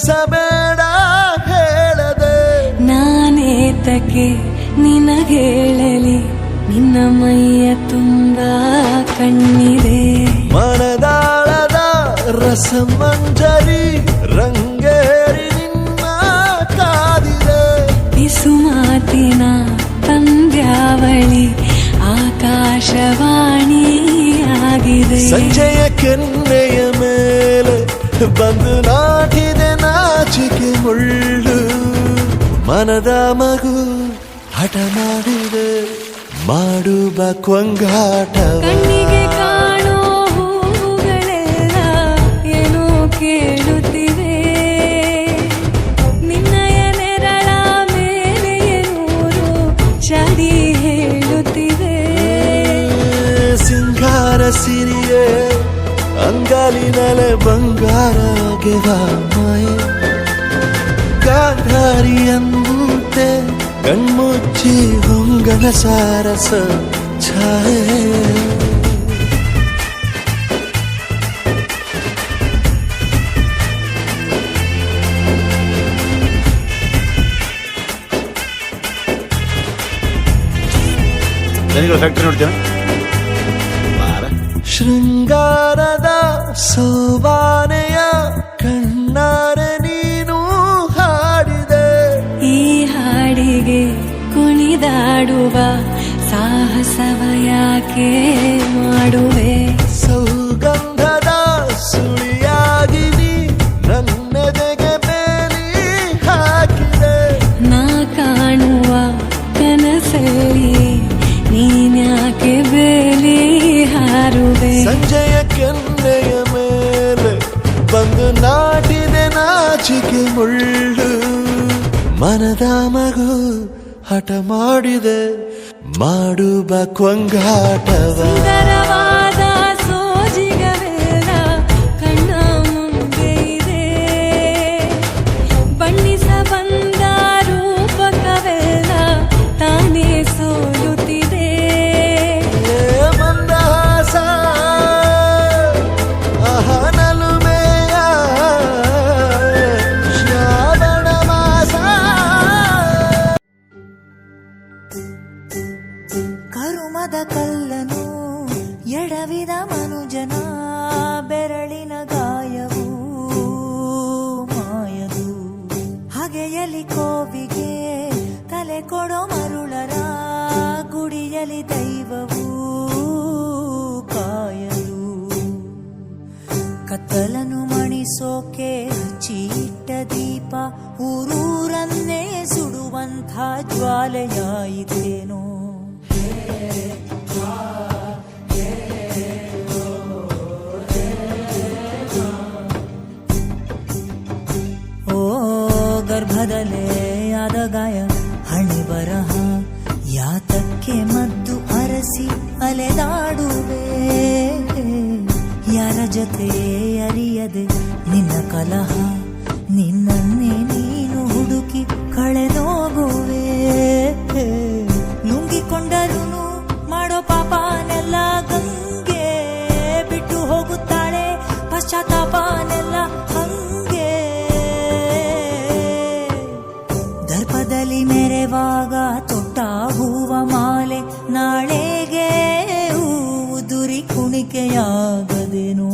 ತಿಳಿಸಬೇಡ ಹೇಳದೆ ನಾನೇತಕ್ಕೆ ನಿನಗೇಳಲಿ ನಿನ್ನ ಮೈಯ ತುಂಬ ಕಣ್ಣಿದೆ ಮನದಾಳದ ರಸಮಂಜರಿ ರಂಗೇರಿ ನಿನ್ನ ಕಾದಿದೆ ಬಿಸು ಮಾತಿನ ಪಂದ್ಯಾವಳಿ ಆಕಾಶವಾಣಿಯಾಗಿದೆ ಸಂಜೆಯ ಕೆನ್ನೆಯ ಮೇಲೆ ಬಂದು ನಾಟಿದೆ ನಾಚಿಕೆ ಮುಳ್ಳು ಮನದ ಮಗು ಹಠ ಮಾಡಿದೆ ಮಾಡುವ ಕೊಂಗಾಟವ ಕಣ್ಣಿಗೆ ಕಾಣೋ ಹೂಗಳೆಲ್ಲ ಏನೋ ಕೇಳುತ್ತಿವೆ ನಿನ್ನಯ ನೆರಳ ಮೇಲೆ ನೂರು ಚಾಡಿ ಹೇಳುತ್ತಿವೆ ಸಿಂಗಾರ ಸಿರಿಯೇ ಅಂಗಾಲಿನಲೆ ಬಂಗಾರಗೆವ ಮಾಯೆ ಗಾಂಧಾರಿಯಂತೆ ಕಣ್ಮುಚ್ಚಿ ಹೊಂಗನ ಸಾರಸ ಛಾಯೆ ಫ್ಯಾಕ್ಟ್ರಿ ನೋಡ್ತೇವೆ ಶೃಂಗಾರದ ಸೋಬಾನೆಯ ಕಣ್ಣಾರೆ ನೀನು ಹಾಡಿದೆ ಈ ಹಾಡಿಗೆ ಕುಣಿದಾಡುವ ಸಾಹಸವ ಯಾಕೆ ಮಾಡುವೆ ಸೌಗಂಧದ ಸುಳಿಯಾಗಿ ನೀ ನನ್ನೆದೆಗೆ ಬೇಲಿ ಹಾಕಿದೆ ನಾ ಕಾಣುವ ಕನಸಲ್ಲಿ ನೀನ್ಯಾಕೆ ಬೇಲಿ ಹಾರುವೆ ಸಂಜೆಯ ಕೆನ್ನೆಯ ಮೇಲೆ ಬಂದು ನಾಟಿದೆ ನಾಚಿಕೆ ಮುಳ್ಳು ಮನದ ಮಗು ಹಠ ಮಾಡಿದೆ ಮಾಡುವ ಕೊಂಗಾಟವ ಸುಂದರವಾದ ಸೋಜಿಗವೆಲ್ಲ ಕಣ್ಣ ಮುಂದೆ ಇದೆ ಬಣ್ಣಿಸ ಬಂದ ರೂಪಕವೆಲ್ಲ ತಾನೇ ಸೋಲುತ್ತಿದೆ ಮಂದಹಾಸ ಅಹನಲುಮೆಯ ಶ್ರಾವಣ ಮಾಸ ಕರುಮದ ಕಲ್ಲನು ಎಡವಿದ ಮನುಜನ ಬೆರಳಿನ ಗಾಯವು ಮಾಯದು ಹಗೆಯಲಿ ಕೋವಿಗೆ ತಲೆ ಕೊಡೋ ಮರುಳರ ಗುಡಿಯಲಿ ದೈವವು ಕಾಯದು ಕತ್ತಲನು ಮಣಿಸೋಕೆ ಹಚ್ಚಿಟ್ಟ ದೀಪ ಊರೂರನ್ನೇ ಸುಡುವಂಥ ಜ್ವಾಲೆಯಾಯಿತೇನೋ ಓ ಗರ್ಭದಲ್ಲೇ ಆದ ಗಾಯ ಹಣೆ ಬರಹ ಯಾತಕ್ಕೆ ಮದ್ದು ಅರಸಿ ಅಲೆದಾಡುವೆ ಯಾರ ಜೊತೆ ಅರಿಯದೆ ನಿನ್ನ ಕಲಹ ನಿನ್ನನ್ನೇ ನೀನು ಹುಡುಕಿ ಕಳೆದೋಗುವೆ ನುಂಗಿಕೊಂಡರೂ ಮಾಡೋ ಪಾಪನೆಲ್ಲ ಗಂಗೆ ಬಿಟ್ಟು ಹೋಗುತ್ತಾಳೆ ಪಶ್ಚಾತ್ತಾಪನೆಲ್ಲ ಹಂಗೆ ದರ್ಪದಲ್ಲಿ ಮೆರೆವಾಗ ತೊಟ್ಟ ಹೂವ ಮಾಲೆ ನಾಳೆಗೆ ಹೂವು ದುರಿ ಕುಣಿಕೆಯಾಗದೇನು